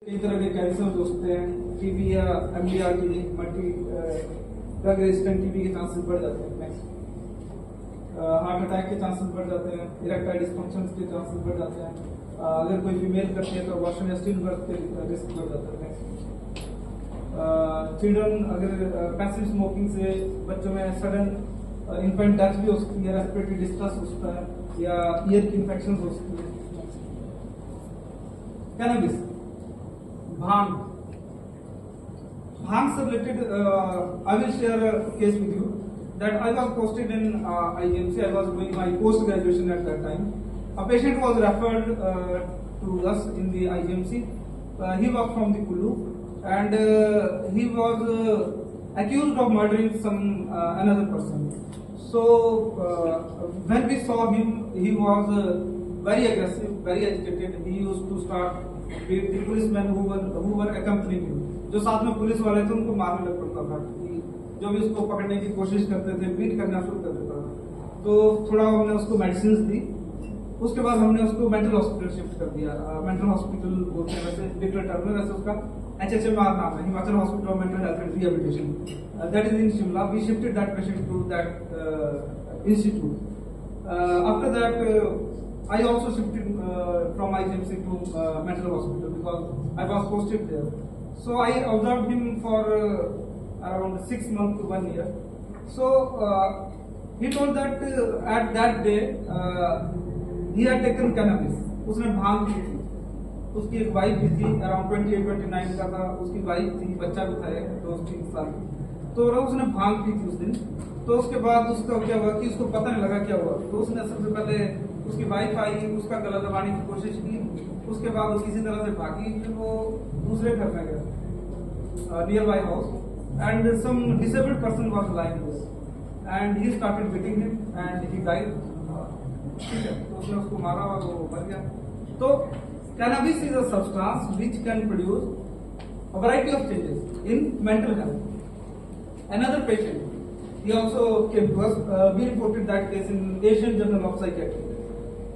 कई तरह के कैंसर हो सकते हैं, टीबी या एमडीआर की मल्टी ड्रग रेजिस्टेंट टीबी के चांसेस बढ़ जाते हैं। नेक्स्ट, हार्ट अटैक के चांसेस बढ़ जाते हैं, इरेक्टाइल डिस्फंक्शन के चांसेस बढ़ जाते हैं। अगर कोई फीमेल करती है तो अबॉर्शन या स्टिल बर्थ के रिस्क बढ़ जाता है। नेक्स्ट, चिल्ड्रन अगर पैसिव स्मोकिंग से बच्चों में सडन इन्फेंट डेथ भी हो सकती है, रेस्पिरेटरी डिस्ट्रेस हो सकता है या ईयर की इन्फेक्शन हो सकती है। कैनबिस, भांग से related, I will share a case with you that I was posted in IGMC. I was doing my post graduation at that time. A patient was referred to us in the IGMC. He was from the Kullu and he was accused of murdering some another person. So when we saw him, he was very aggressive, very agitated. He used to start with the policemen who were accompanying him. जो साथ में police वाले थे उनको मारने लग पड़ता था। जो भी उसको पकड़ने की कोशिश करते थे, बीट करना शुरू कर देता था। तो थोड़ा हमने उसको मेडिसिन दी, उसके बाद हमने उसको मेंटल हॉस्पिटल शिफ्ट कर दिया। मेंटल हॉस्पिटल बोलते हैं वैसे, डिफरेंट टर्म है वैसे, उसका HHMR नाम है, Himachal hospital of mental health and rehabilitation, that is in Shimla. We shifted that patient to that institute. After that I also shifted from IGMC to mental hospital because I was posted there. So I observed him for around 6 months to 1 year. So he told that at that day he had taken cannabis. उसने भांग P थी, उसकी एक wife भी थी, around 28-29 का था, उसकी wife थी, बच्चा भी था 2-3 साल की। तो उसने भांग पी थी उस दिन। तो उसके बाद उसका क्या हुआ कि उसको पता नहीं लगा क्या हुआ। तो उसने सबसे पहले उसकी वाइफ आई, उसका गला दबाने की कोशिश की, उसके बाद वो किसी तरह से भागी, फिर वो दूसरे घर में गया nearby house and some disabled person was lying there and he started beating him and he died. ठीक है, तो उसने उसको मारा और वो मर गया। तो cannabis is a substance which can produce a variety of changes in mental health. Another patient, he also came to us. We reported that case in Asian Journal of Psychiatry.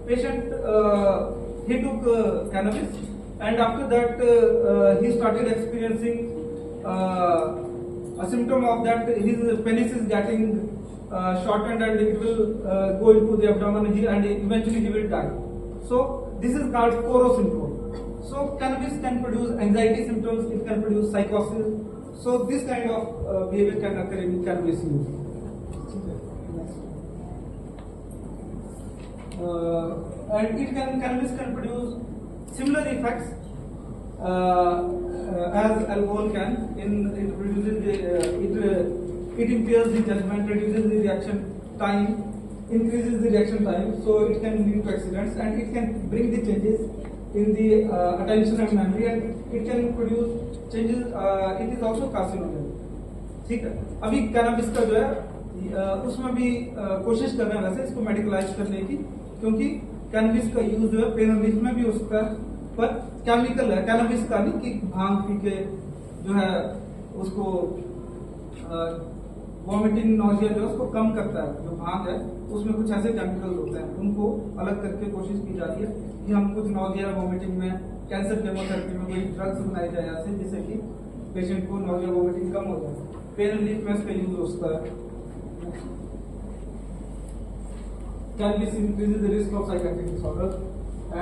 Patient, he took cannabis, and after that he started experiencing a symptom of that his penis is getting shortened and it will go into the abdomen, and eventually he will die. So this is called Coro syndrome. So cannabis can produce anxiety symptoms, it can produce psychosis. So this kind of behavior can occur in cannabis use. And cannabis can produce similar effects as alcohol can. It produces it impairs the judgment, reduces the reaction time, increases the reaction time. So it can lead to accidents, and it can bring the changes in the attention and memory, and it can produce changes. It is also carcinogen. ठीक है, अभी cannabis का जो है उसमें भी कोशिश कर रहे हैं वैसे इसको मेडिकलाइज करने की, क्योंकि कैनबिस का यूज जो है पेन रिलीफ में भी हो सकता है, पर केमिकल है कैनबिस का नहीं कि भांग पी के जो है उसको वॉमिटिंग नॉजिया जो है उसको कम करता है। जो भांग है उसमें कुछ ऐसे केमिकल्स होते हैं, उनको अलग करके कोशिश की जा रही है कि हम कुछ नॉजिया वॉमिटिंग में, कैंसर केमोथेरेपी में कोई ड्रग्स बनाई जाए ऐसे जिससे कि पेशेंट को नॉजिया वॉमिटिंग कम हो जाए। पेन रिलीफ में इसका यूज होता है। Cannabis increases the risk of psychiatric disorders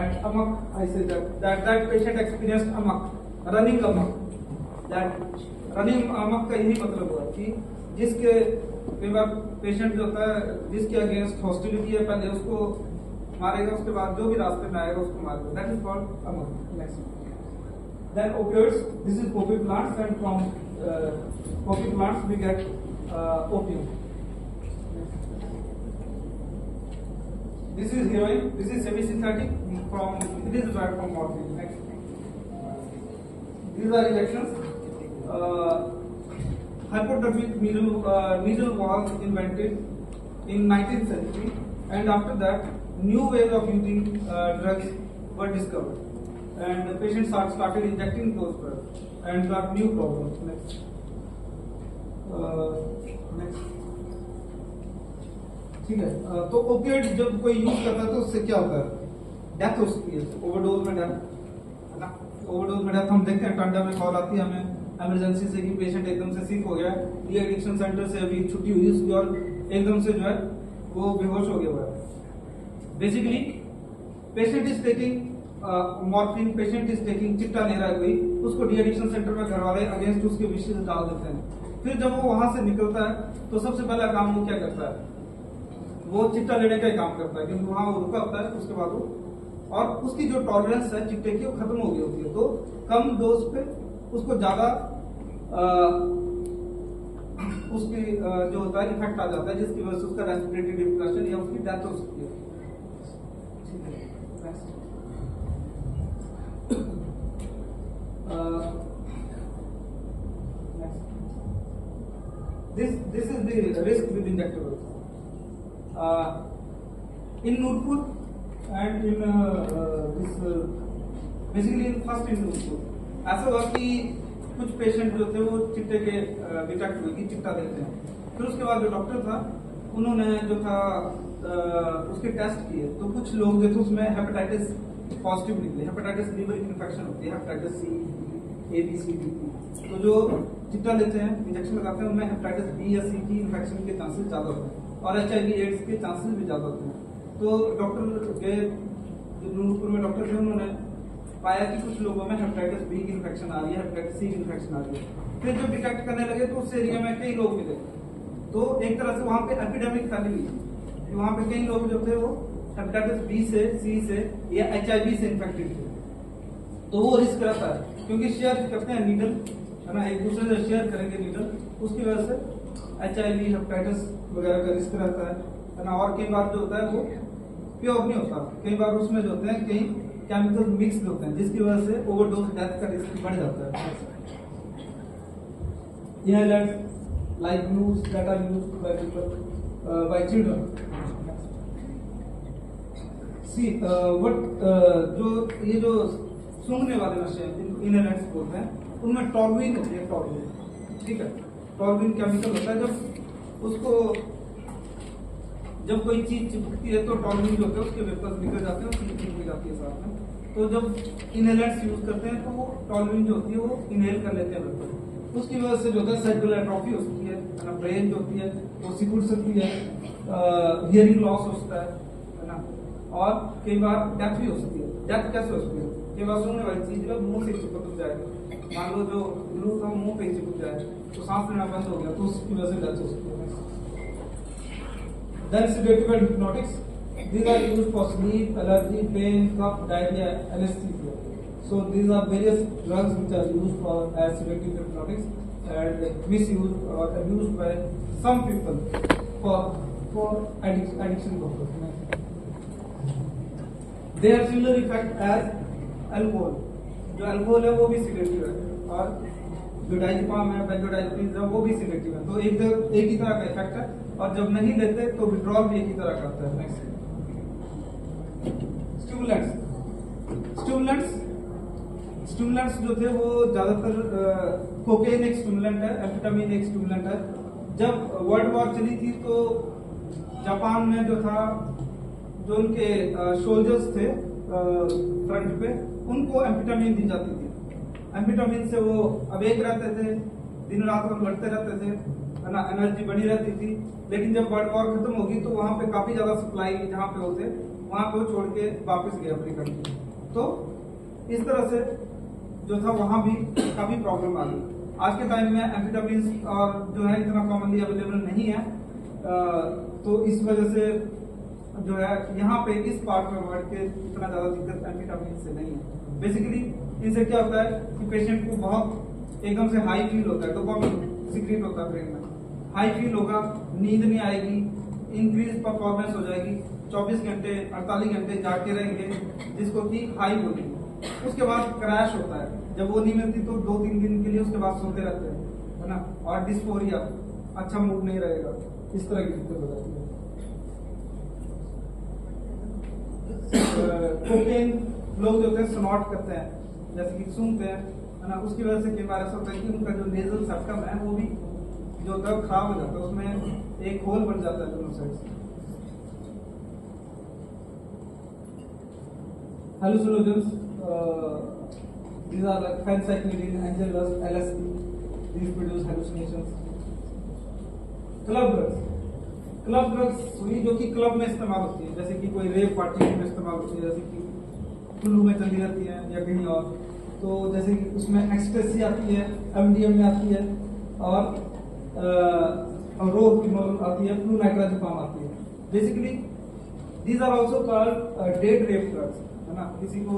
and amok. I say that patient experienced amok, running amok. That running amok का यही मतलब हुआ कि जिसके कई बार पेशेंट जो होता है जिसके अगेंस्ट हॉस्टिलिटी है, पहले उसको मारेगा, उसके बाद जो भी रास्ते में आएगा उसको मारेगा। That is called amok. Next, then opioids, this is poppy plants, and from poppy plants we get opium. This is heroin, this is semi-synthetic, it is derived from morphine. Next, these are injections. Hypodermic needle was invented in 19th century, and after that new ways of using drugs were discovered, and the patients started injecting those drugs and got new problems. Next. ठीक है, तो opiate जब कोई use करता है तो उससे क्या होता है? डेथ हो सकती है, ओवरडोज में डेथ है ना। ओवरडोज में डेथ हम देखते हैं, टांडा में कॉल आती है हमें इमरजेंसी से कि पेशेंट एकदम से सिक हो गया, ये एडिक्शन सेंटर से अभी छुट्टी हुई उसकी और एकदम से जो है वो बेहोश हो गया हुआ है। Basically patient is taking morphine, patient is taking चिट्टा ले रहा है कोई, उसको डी एडिक्शन सेंटर में घर वाले अगेंस्ट उसके विशेष डाल देते हैं। फिर जब वो वहां से निकलता है तो सबसे पहला काम वो क्या करता है, वो चिट्टा लेने का ही काम करता है, क्योंकि वहां वो रुका होता है। उसके बाद वो और उसकी जो टॉलरेंस है चिट्टे की वो खत्म हो गई होती है, तो कम डोज पे उसको ज्यादा उसकी जो होता है इफेक्ट आ जाता है, जिसकी वजह से उसका रेस्पिरेटरी डिप्रेशन या उसकी डेथ हो सकती है। This is the risk with injectables. In Nurpur and in basically in first in Nurpur, ऐसा हुआ कि कुछ पेशेंट जो थे वो चिट्टे के डिटेक्ट हुए कि चिट्टा देते हैं। फिर उसके बाद जो डॉक्टर था उन्होंने जो था उसके टेस्ट किए, तो कुछ लोग जो थे उसमें हेपेटाइटिस पॉजिटिव निकले। हेपेटाइटिस लीवर इन्फेक्शन होती है, hepatitis C, A B C D. तो जो चिट्टा लेते हैं, इंजेक्शन लगाते हैं, उनमें हेपेटाइटिस बी या सी की इन्फेक्शन के चांसेस ज्यादा होते हैं और HIV एड्स के चांसेस भी ज्यादा होते हैं। तो डॉक्टर के जो नूरपुर में डॉक्टर थे उन्होंने पाया कि कुछ लोगों में हेपेटाइटिस बी की इन्फेक्शन आ रही है, हेपेटाइटिस सी की इन्फेक्शन आ रही है। फिर जब डिटेक्ट करने लगे तो उस एरिया में कई लोग मिले, तो एक तरह से वहां पे एपिडेमिक फैली हुई। वहां पे कई लोग जो थे वो हेपेटाइटिस बी से, सी से या HIV से इन्फेक्टेड थे। तो वो रिस्क रहता है, क्योंकि शेयर करते हैं नीडल, है ना, एक दूसरे से शेयर करेंगे नीडल, उसकी वजह से HIV हेपेटाइटिस वगैरह का रिस्क रहता है ना। और कई बार जो होता है वो प्योर नहीं होता, कई बार उसमें जो होते हैं कई केमिकल मिक्स होते हैं, जिसकी वजह से ओवरडोज डेथ का रिस्क बढ़ जाता है। Inhalants like blues that are used by people, by children. See, जो ये जो सूंघने वाले नशे हैं जिनको इनहेलेंट्स बोलते हैं, उनमें टॉर्बिन होती है, टॉर्बिन, ठीक है। टॉर्बिन केमिकल होता है, जब कोई चीज चिपकती है तो टॉर्बिन जो होता है उसके वेपर्स निकल जाते हैं, उसकी निकल जाती है साथ में। तो जब इनहेलेंट्स यूज करते हैं तो वो टॉर्बिन जो होती है वो इनहेल कर लेते हैं वेपर, उसकी वजह से जो होता है सेरेब्रल एट्रोफी हो सकती है ना, ब्रेन जो होती है वो सिकुड़ सकती है, हियरिंग लॉस होता है ना, और कई बार डेथ भी हो सकती है। डेथ कैसे हो सकती है? कई बार सुनने वाली चीज जब मुंह से चिपक जाए, मान लो जो ग्लू था मुंह पे चिपक जाए तो सांस लेना बंद हो गया, तो उसकी वजह से डेथ हो सकती है। Then sedative and hypnotics, these are used for sleep, allergy, pain, cough, diarrhea, anesthesia. So these are various drugs which are used for as sedative hypnotics and misused or abused by some people for addiction purpose. They have similar effect as alcohol. जो alcohol है वो भी सिगरेटिव है, और जो diazepam है, benzodiazepines है, वो भी सिगरेटिव है। तो एक ही तरह का इफेक्ट है, और जब नहीं लेते तो विड्रॉल भी एक ही तरह करता है। नेक्स्ट, स्टिमुलेंट्स जो थे वो ज्यादातर कोकेन एक स्टिमुलेंट है, एम्फेटामिन एक स्टिमुलेंट है। जब वर्ल्ड वॉर चली थी तो जापान में जो था, जो उनके सोल्जर्स थे फ्रंट पे, उनको एम्फेटामिन दी जाती थी। एम्फेटामिन से वो अवेक रहते थे, दिन रात में लड़ते रहते थे, है ना, एनर्जी बनी रहती थी। लेकिन जब वर्ल्ड वॉर खत्म होगी तो वहां पे काफी ज्यादा सप्लाई जहां पे होते वहां पे वो छोड़ के वापस गए अपनी कंट्री। तो इस तरह से जो था वहां भी काफी प्रॉब्लम आ गई। आज के टाइम में एम्फेटामिन और जो है इतना कॉमनली अवेलेबल नहीं है, तो इस वजह से जो है यहाँ पे इस पार्ट में वर्ल्ड के इतना ज्यादा दिक्कत एम्फेटामिन से नहीं है। बेसिकली इनसे क्या होता है कि पेशेंट को बहुत एकदम से हाई फील होता है, डोपामिन सीक्रेट होता है ब्रेन में, हाई फील होगा, नींद नहीं आएगी, इंक्रीज परफॉर्मेंस हो जाएगी, 24 घंटे 48 घंटे जाके रहेंगे, जिसको कि हाई बोलेंगे। उसके बाद क्रैश होता है, जब वो नहीं मिलती तो 2-3 दिन के लिए उसके बाद सोते रहते हैं, है ना, और डिस्फोरिया, अच्छा मूड नहीं रहेगा, इस तरह की दिक्कत हो जाती है। कोकेन लोग जो होते हैं स्नॉट करते हैं, जैसे कि सूंघते हैं, है ना, उसकी वजह से कई बार ऐसा होता है कि उनका जो नेजल सर्कम है वो भी जो होता है खराब हो जाता है, उसमें एक होल बन जाता है दोनों साइड से। हेलुसिनोजेंस These are like phencyclidine, Angelus, LSD. These produce hallucinations. Club drugs हुई जो कि क्लब में इस्तेमाल होती है, जैसे कि कोई रेव पार्टी में इस्तेमाल होती है, जैसे कि कुल्लू में चली जाती है या कहीं और। तो जैसे कि उसमें एक्सटेसी आती है, एमडीएम में आती है, और रोहिनोल आती है, फ्लूनाइट्राज़ोपाम आती है। Basically these are also called date rape drugs, है ना। किसी को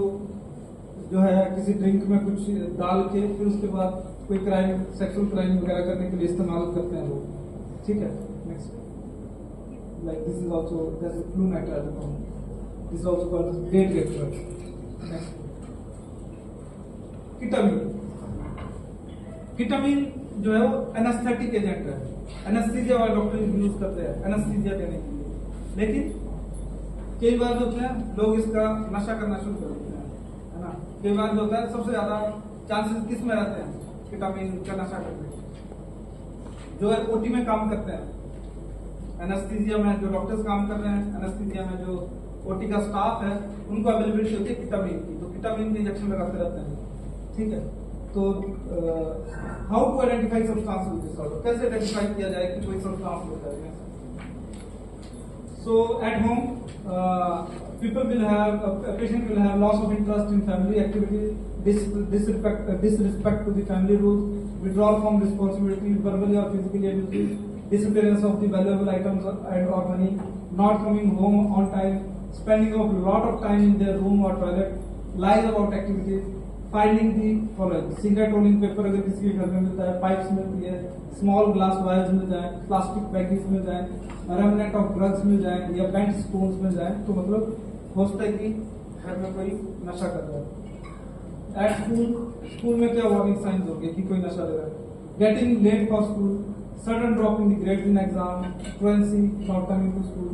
जो है किसी ड्रिंक में कुछ डाल के फिर उसके बाद कोई क्राइम, सेक्सुअल क्राइम वगैरह करने के लिए इस्तेमाल करते हैं लोग, ठीक है। Next, like this is also, there's a flunitrazepam. This is also called date rape drug. Next, ketamine जो है वो एनास्थेटिक एजेंट है। एनास्थीसिया वाले डॉक्टर यूज करते हैं एनास्थीसिया देने के लिए, लेकिन कई बार जो होते हैं लोग इसका नशा करना शुरू कर देते हैं, है ना। कई बार जो होता है सबसे ज्यादा चांसेस किस में रहते हैं केटामीन का नशा करने, जो है ओटी में काम करते हैं। एनास्थीसिया में जो डॉक्टर्स काम कर रहे हैं, एनास्थीसिया में जो ओटी का स्टाफ है, उनको अवेलेबिलिटी होती है केटामीन की, तो केटामीन के इंजेक्शन लगाते रहते हैं, ठीक है। तो how to identify substance disorder, कैसे आइडेंटिफाई किया जाए कि कोई सब्सटेंस होता है। So at home people will have, a patient will have loss of interest in family activities, disrespect to the family rules, withdrawal from responsibility, verbally or physically abusive, disappearance of the valuable items and or money, not coming home on time, spending a lot of time in their room or toilet, lies about activities, finding the following: cigarette rolling paper अगर किसी के घर में मिलता है, pipes मिलती है, small glass wires मिल जाए, प्लास्टिक बैगेज मिल जाए, रेमनेंट ऑफ ड्रग्स मिल जाए या बेंट स्पून्स मिल जाए, तो मतलब हो सकता है कि घर में कोई नशा कर रहा है। एट स्कूल में क्या वार्निंग साइंस हो गए कि कोई नशा ले रहा है। Getting late for school, sudden drop in the grades in exam, truancy, not coming to school,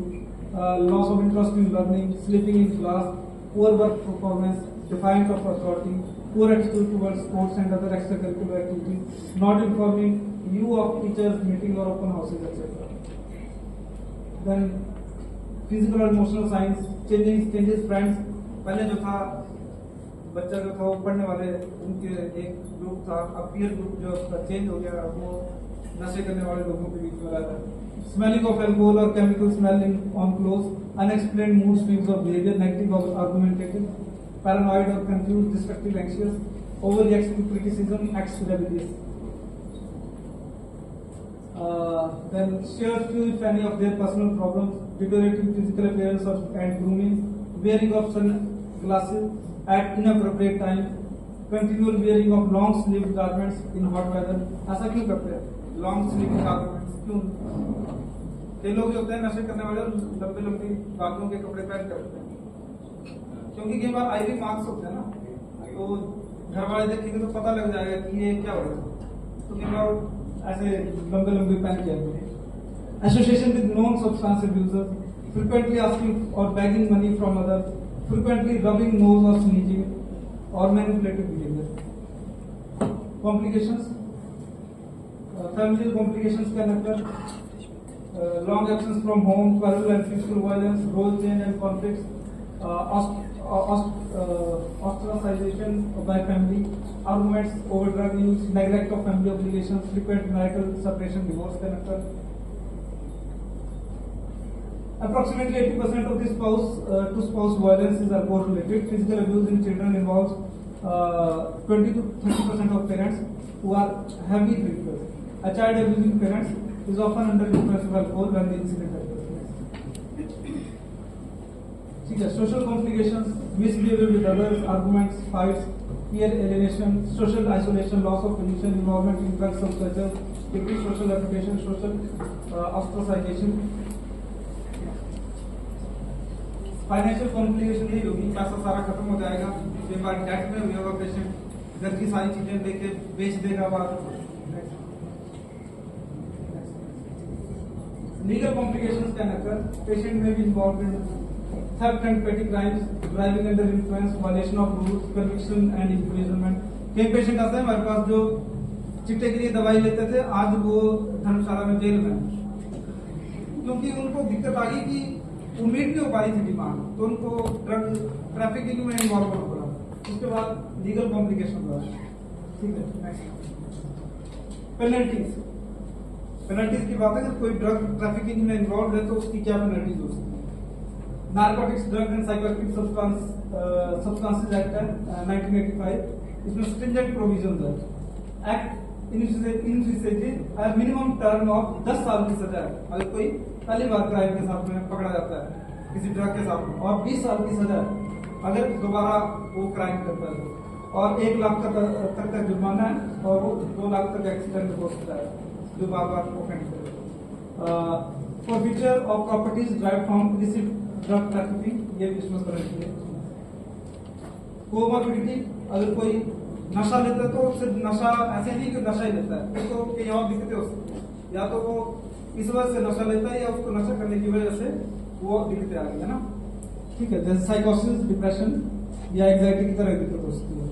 loss of interest in learning, sleeping in class, poor work performance, defiance of authority, poor attitude towards sports and other extracurricular activities, not informing you of teachers, meeting or open houses, etc. Then physical or emotional signs, changes friends. पहले जो था बच्चा जो था वो पढ़ने वाले उनके एक ग्रुप था, अब पीयर ग्रुप जो चेंज हो गया, अब वो नशे करने वाले लोगों के बीच में रहता है। स्मेलिंग ऑफ एल्कोहल और chemical smelling on cloth, unexplained mood swings of behaviour, negative और आर्गुमेंटेटिव, पैरानॉइड और confuse, destructive, anxious, overreacts to criticism, acts rebellious. Then shares few if any of their personal problems, deteriorating physical appearance and grooming, wearing of sunglasses at inappropriate time, continual wearing of long sleeved garments in hot weather. ऐसा क्यों करते हैं long sleeved garments क्यों? कई लोग जो होते हैं नशे करने वाले लंबे लंबे बालों के कपड़े पहन करते हैं, क्योंकि कई बार आईवी मार्क्स होते हैं ना, तो घर वाले देखेंगे तो पता लग जाएगा कि ये क्या हो रहा है, तो कई बार ऐसे लंबे लंबे पहन के आते हैं। Association with non substance abusers, frequently asking और begging money from other, frequently rubbing nose और स्नीजिंग और manipulative behaviour. Complications, familial complications can occur, long absence from home, quarrel and physical violence, role change and conflicts, ostracization by family, arguments over drug use, neglect of family obligations, frequent marital separation, divorce can occur. Approximately 80% of the spouse to spouse violence is alcohol related. Physical abuse in children involves 20 to 30% of parents who are heavy drinkers. A child abusing parents is often under influence of alcohol when the incident occurs. ठीक है, social complications, misbehavior with others, arguments, fights, peer alienation, social isolation, loss of position, involvement in drug subculture, decreased social reputation, social ostracization. Financial complication यही होगी, पैसा सारा खत्म हो जाएगा, एक बार डेट में हुआ होगा पेशेंट, घर की सारी चीजें लेके बेच देगा बाद। Legal complications can occur. Patient may be involved in theft and petty crimes, driving under influence, violation of rules, conviction and imprisonment. कई पेशेंट आते हैं हमारे पास जो चिट्टे के लिए दवाई लेते थे, आज वो धर्मशाला में जेल में, क्योंकि उनको दिक्कत आ गई कि उम्मीद नहीं हो पा रही थी डिमांड, तो उनको ड्रग ट्रैफिकिंग में इन्वॉल्व होना पड़ा। उसके बाद लीगल कॉम्प्लिकेशन हुआ है। ठीक है, नेक्स्ट पेनल्टीज। पेनल्टीज की बात है, अगर कोई ड्रग ट्रैफिकिंग में इन्वॉल्व है तो उसकी क्या पेनल्टीज हो सकती है। Narcotics, drug and psychoactive substances act है 1985, इसमें स्ट्रिंजेंट प्रोविजंस है। Act initiated minimum term of 10 साल की सजा है अगर कोई पहली बार क्राइम के साथ में पकड़ा जाता है किसी ड्रग के साथ में, और 20 साल की सजा है अगर दोबारा वो क्राइम करता है, और 1 लाख तक का जुर्माना है, और वो 2 लाख तक एक्सीडेंट हो सकता है जो बार बार ऑफेंड करे। Forfeiture of properties drive from illicit drug trafficking, ये भी इसमें पेनल्टी है। कोमॉर्बिडिटी, अगर कोई नशा लेता है तो सिर्फ नशा ऐसे नहीं कि नशा ही लेता है, तो कहीं और दिक्कतें हो सकती है, या तो वो इस वजह से नशा लेता है या उसको नशा करने की वजह से वो दिक्कतें आ गई है ना। ठीक है, जैसे साइकोसिस, डिप्रेशन या एंग्जाइटी की तरह दिक्कत हो सकती है।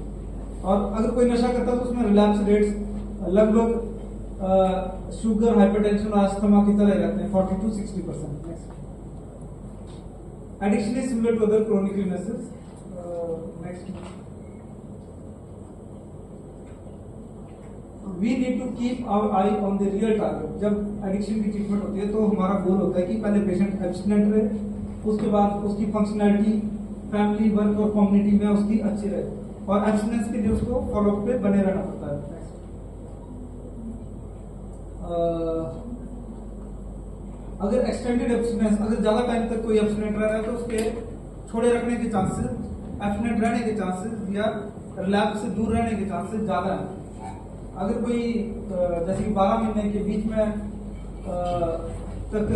और अगर कोई नशा करता है तो उसमें रिलैप्स रेट्स लगभग शुगर, हाइपरटेंशन और अस्थमा की तरह रहते हैं, 40 to 60%। Addiction is similar to other chronic illnesses. Next, we need to keep our eye on the real target. जब एडिक्शन की ट्रीटमेंट होती है तो हमारा गोल होता है कि पहले पेशेंट एब्स्टिनेंट रहे, उसके बाद उसकी फंक्शनैलिटी फैमिली, वर्क और कम्युनिटी में उसकी अच्छी रहे, और एब्स्टिनेंस के लिए उसको फॉलोअप पे बने रहना पड़ता है। अगर एक्सटेंडेड एब्स्टिनेंस, अगर ज्यादा टाइम तक कोई एब्स्टिनेंट रह रहा है तो उसके छोड़े रखने के चांसेस, एब्स्टिनेंट रहने के चांसेस या रिलैप्स से दूर रहने के चांसेस ज्यादा है। अगर कोई जैसे कि 12 महीने के बीच में तक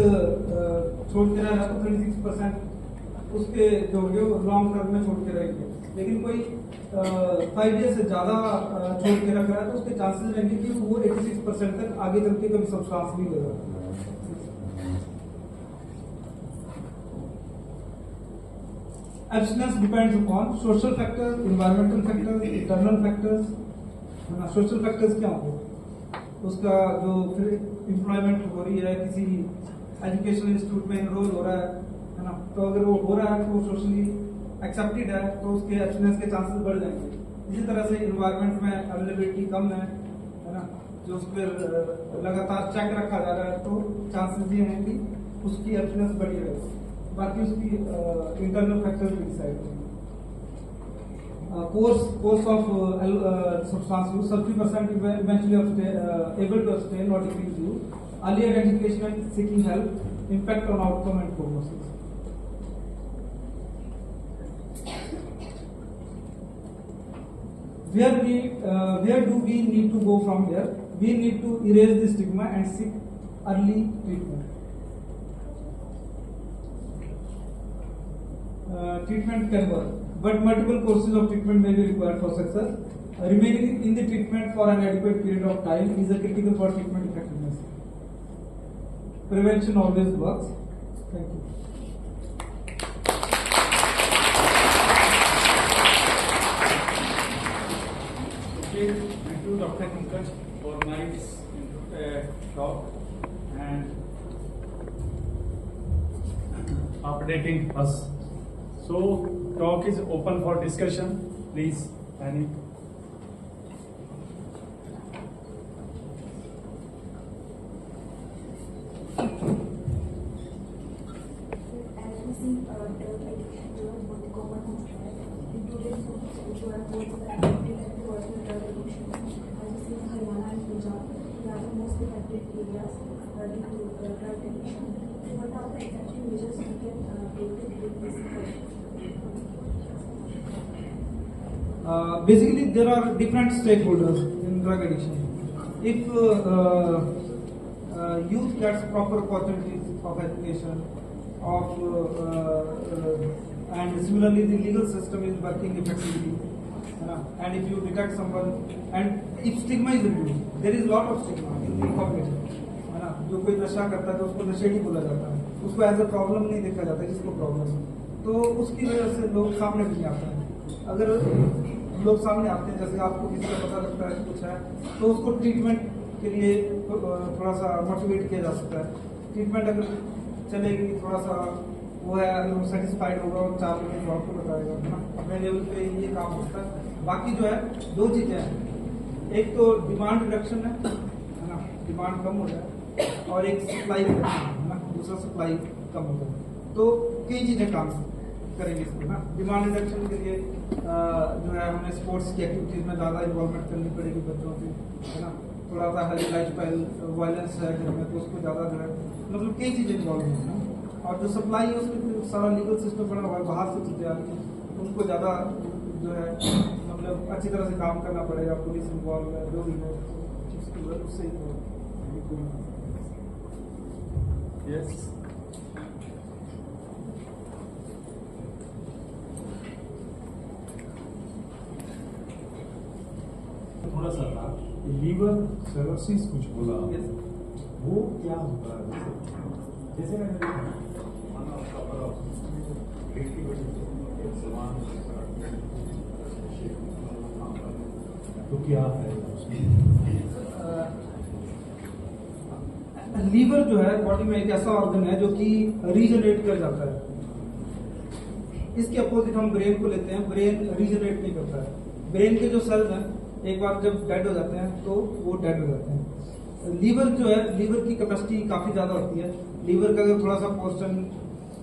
छोड़ते रह रहा है तो 36% उसके जो लॉन्ग टर्म में छोड़ के रहेंगे, लेकिन कोई 5 ईयर से ज्यादा छोड़ के रख रहा है तो उसके चांसेस रहेंगे कि वो 86% तक आगे चल के कभी सब्सटेंस नहीं लेगा। Abstinence depends upon social factors, environmental factors, internal factors। Social factors क्या होंगे, उसका जो फिर एम्प्लॉयमेंट हो रही है, किसी एजुकेशनल इंस्टीट्यूट में एनरोल हो रहा है ना, तो अगर वो हो रहा है तो सोशली एक्सेप्टेड है तो उसके एब्स्टिनेंस के चांसेस बढ़ जाएंगे। इसी तरह से इन्वायरमेंट में अवेलेबिलिटी कम है ना, जो उस पर लगातार चेक रखा जा रहा है तो चांसेस ये हैं कि उसकी एब्स्टिनेंस बढ़ी रहेगी। बाकी उसकी इंटरनल फैक्टर्स भी डिसाइड होंगे। Course of substance use, 30% eventually able to abstain or decrease use, early identification and seeking help, impact on outcome and prognosis. Where do we need to go from here? We need to erase the stigma and seek early treatment. Treatment can work, but multiple courses of treatment may be required for success. Remaining in the treatment for an adequate period of time is a critical for treatment effectiveness. Prevention always works. Thank you. Okay, thank you, Dr. Pankaj, for nice talk and updating us. So, talk is open for discussion. Please, Annie. Basically, there are different stakeholders in drug addiction. If youth gets proper opportunities of education, and similarly the legal system is working effectively, and if you detect someone, and if stigma is reduced, there is a lot of stigma in the community, है ना, जो कोई नशा करता है तो उसको नशेड़ी बोला जाता है, उसको एज अ प्रॉब्लम नहीं देखा जाता जिसको प्रॉब्लम है, तो उसकी वजह से लोग सामने नहीं आते हैं। अगर लोग सामने आते हैं, जैसे आपको किसी का पता लगता है कुछ है, तो उसको ट्रीटमेंट के लिए थोड़ा सा मोटिवेट किया जा सकता है। ट्रीटमेंट अगर चलेगी, थोड़ा सा वो है, अगर वो सेटिस्फाइड होगा और 4 महीने जॉब को बताएगा, है ना, अपने लेवल पे ये काम होता है। बाकी जो है दो चीजें हैं, एक तो डिमांड रिडक्शन है ना, डिमांड कम हो जाए, और एक सप्लाई रिडक्शन है ना, दूसरा सप्लाई कम हो जाए। तो कई चीजें काम करेंगे इसको ना। डिमांड रिडक्शन के लिए जो है हमें स्पोर्ट्स की एक्टिविटीज में ज़्यादा इन्वॉल्वमेंट करनी पड़ेगी बच्चों की, है ना। थोड़ा सा हेल्थ लाइफस्टाइल वायलेंस है घर में, तो उसको ज़्यादा जो है मतलब कई चीज़ें इन्वॉल्व हैं ना। और जो सप्लाई है उसमें सारा लीगल सिस्टम बना हुआ है, बाहर से चीज़ें आ रही हैं, उनको ज़्यादा जो है मतलब अच्छी तरह से काम करना पड़ेगा। पुलिस इन्वॉल्व है, जो भी है उससे Yes. थोड़ा सा था लीवर सर्रोसिस कुछ बोला, वो क्या होता है? जैसे मैंने तो क्या है लीवर जो है बॉडी में एक ऐसा ऑर्गन है जो कि रीजनरेट कर जाता है। इसके अपोजिट हम ब्रेन को लेते हैं, ब्रेन रीजनरेट नहीं करता है। ब्रेन के जो सेल्स हैं एक बार जब डेड हो जाते हैं तो वो डेड हो जाते हैं। लीवर जो है, लीवर की कैपेसिटी काफी ज्यादा होती है। लीवर का अगर थोड़ा सा पोर्शन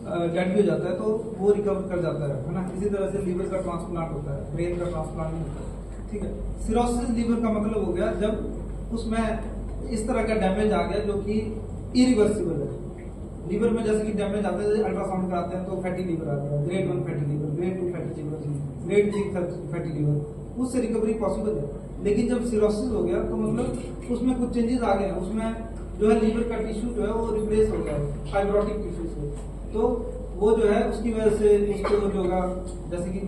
डेड भी हो जाता है तो वो रिकवर कर जाता है ना। इसी तरह से लीवर का ट्रांसप्लांट होता है, ब्रेन का ट्रांसप्लांट नहीं होता है, ठीक है। सिरोसिस लीवर का मतलब हो गया जब उसमें इस तरह का डैमेज आ गया जो कि इरिवर्सिबल है। लीवर में जैसे कि डैमेज आता है, अल्ट्रासाउंड कराते हैं तो फैटी लीवर आता है, grade 1 fatty liver, grade 2 fatty liver, grade 3 fatty liver, उससे रिकवरी पॉसिबल है। लेकिन जब सिरोसिस हो गया तो मतलब उसमें कुछ चेंजेस आ गए हैं, उसमें जो है लीवर का टिश्यू जो है वो रिप्लेस हो गया है फाइब्रोटिक टिश्यू से। तो वो जो है उसकी वजह से उसको जो होगा जैसे कि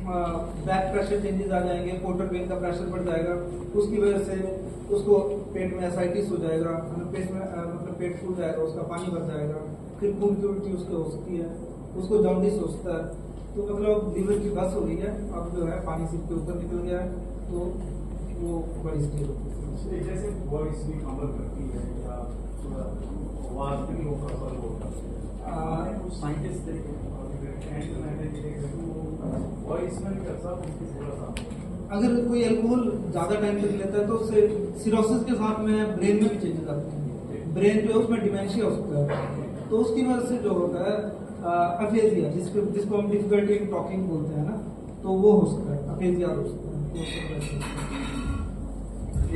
बैक प्रेशर चेंजेस आ जाएंगे, पोर्टल वेन का प्रेशर बढ़ जाएगा, उसकी वजह से उसको पेट में एसाइटिस हो जाएगा, पेट में मतलब पेट फूल जाएगा, उसका पानी भर जाएगा, फिर खून की उल्टी उसको हो सकती है, उसको जॉन्डिस हो सकता है। तो मतलब लीवर की बस हो गई है, अब जो है पानी सिर के ऊपर निकल गया है, तो वो बड़ी स्टेज होती है। जैसे वॉइस भी कमर करती है या आवाज भी वो प्रॉपर होता है, साइंटिस्ट वॉइस में भी करता अगर कोई अल्कोहल ज्यादा टाइम तक लेता है तो उससे सिरोसिस के साथ में ब्रेन में भी चेंजेस आते हैं। ब्रेन जो है उसमें डिमेंशिया हो सकता है, तो उसकी वजह से जो होता है अफेजिया, जिसको हम डिफिकल्टी इन टॉकिंग बोलते हैं ना, तो वो हो सकता है, अफेजिया हो सकता है।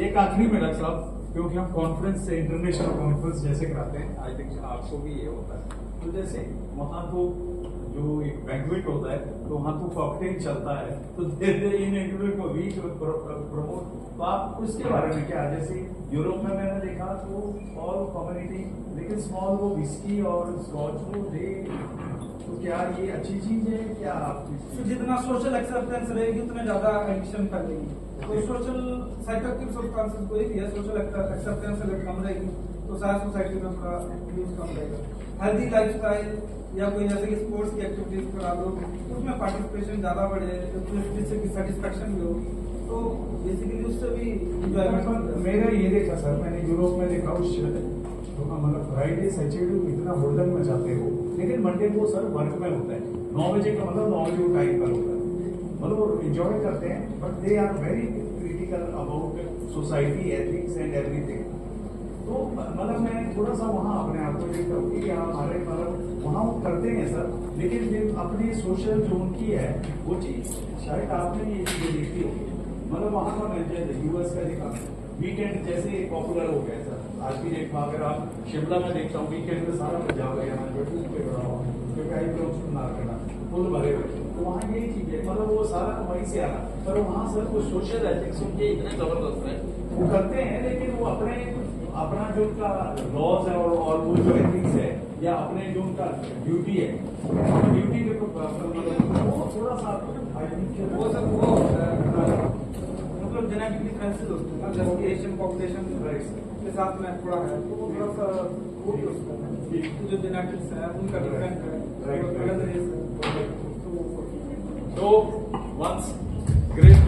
एक आखिरी में डॉक्टर साहब, क्योंकि हम कॉन्फ्रेंस से इंटरनेशनल कॉन्फ्रेंस जैसे कराते हैं, आई थिंक आपको भी ये होता है, तो जैसे वहाँ तो जो एक बैंक्वेट होता है तो वहाँ तो कॉकटेल चलता है, तो इन इंटरव्यू को भी प्रमोट, तो आप उसके बारे में क्या, जैसे यूरोप में मैंने देखा तो ऑल कम्युनिटी, लेकिन स्मॉल वो विस्की और स्कॉच वो दे, तो क्या ये अच्छी चीज है क्या? आप तो जितना सोशल एक्सेप्टेंस रहेगी उतना ज्यादा एडिक्शन फैलेगी। तो सोशल साइकोएक्टिव सब्सटेंसेस कोई भी है, सोशल एक्सेप्टेंस अगर कम रहेगी तो शायद सोसाइटी में थोड़ा यूज कम रहेगा। हेल्दी लाइफस्टाइल या कोई जैसे कि स्पोर्ट्स की एक्टिविटीज करा दो, तो उसमें पार्टिसिपेशन ज्यादा बढ़े, जिससे कि सेटिस्फेक्शन भी हो, तो बेसिकली उससे भी एंजॉयमेंट। मेरा ये देखा सर, मैंने यूरोप में देखा उस तो मतलब फ्राइडे सैटरडे इतना हुड़दंग मचाते हो, लेकिन मंडे को सर वर्क में होता है, 9 बजे का मतलब 9 बजे टाइम पर होता है, मतलब वो एंजॉय करते हैं, but they are very critical about society ethics and everything. तो मतलब मैं थोड़ा सा वहाँ अपने आप को देखता हूँ कि हमारे मतलब वहाँ वो करते हैं सर, लेकिन फिर अपनी सोशल जो उनकी है वो चीज शायद आपने ये चीजें देखी होगी, मतलब वहाँ का मैं यूएस का देखा वीकेंड जैसे पॉपुलर हो गया सर। आज भी देखा अगर आप शिमला में देखता हूँ वीकेंड में सारा पंजाब है यहाँ जो टूर पे बड़ा हुआ क्योंकि आई लोग सुनना करना फुल भरे हुए, तो वहाँ यही चीज है, मतलब वो सारा वहीं से आ रहा, पर वहाँ सर वो सोशल एथिक्स उनके इतने जबरदस्त है, वो करते हैं, लेकिन वो अपना जो उनका लॉज है और वो जो एथिक्स है या अपने जो उनका ड्यूटी है, ड्यूटी के मतलब वो थोड़ा सा वो सब वो मतलब जेनेटिक डिफरेंसेस होते हैं ना, जैसे कि एशियन पॉपुलेशन के साथ में थोड़ा है, तो वो थोड़ा सा वो भी हो सकता है, जो जेनेटिक्स है उनका डिफरेंट है, अलग रेस है, तो वंस ग्रेट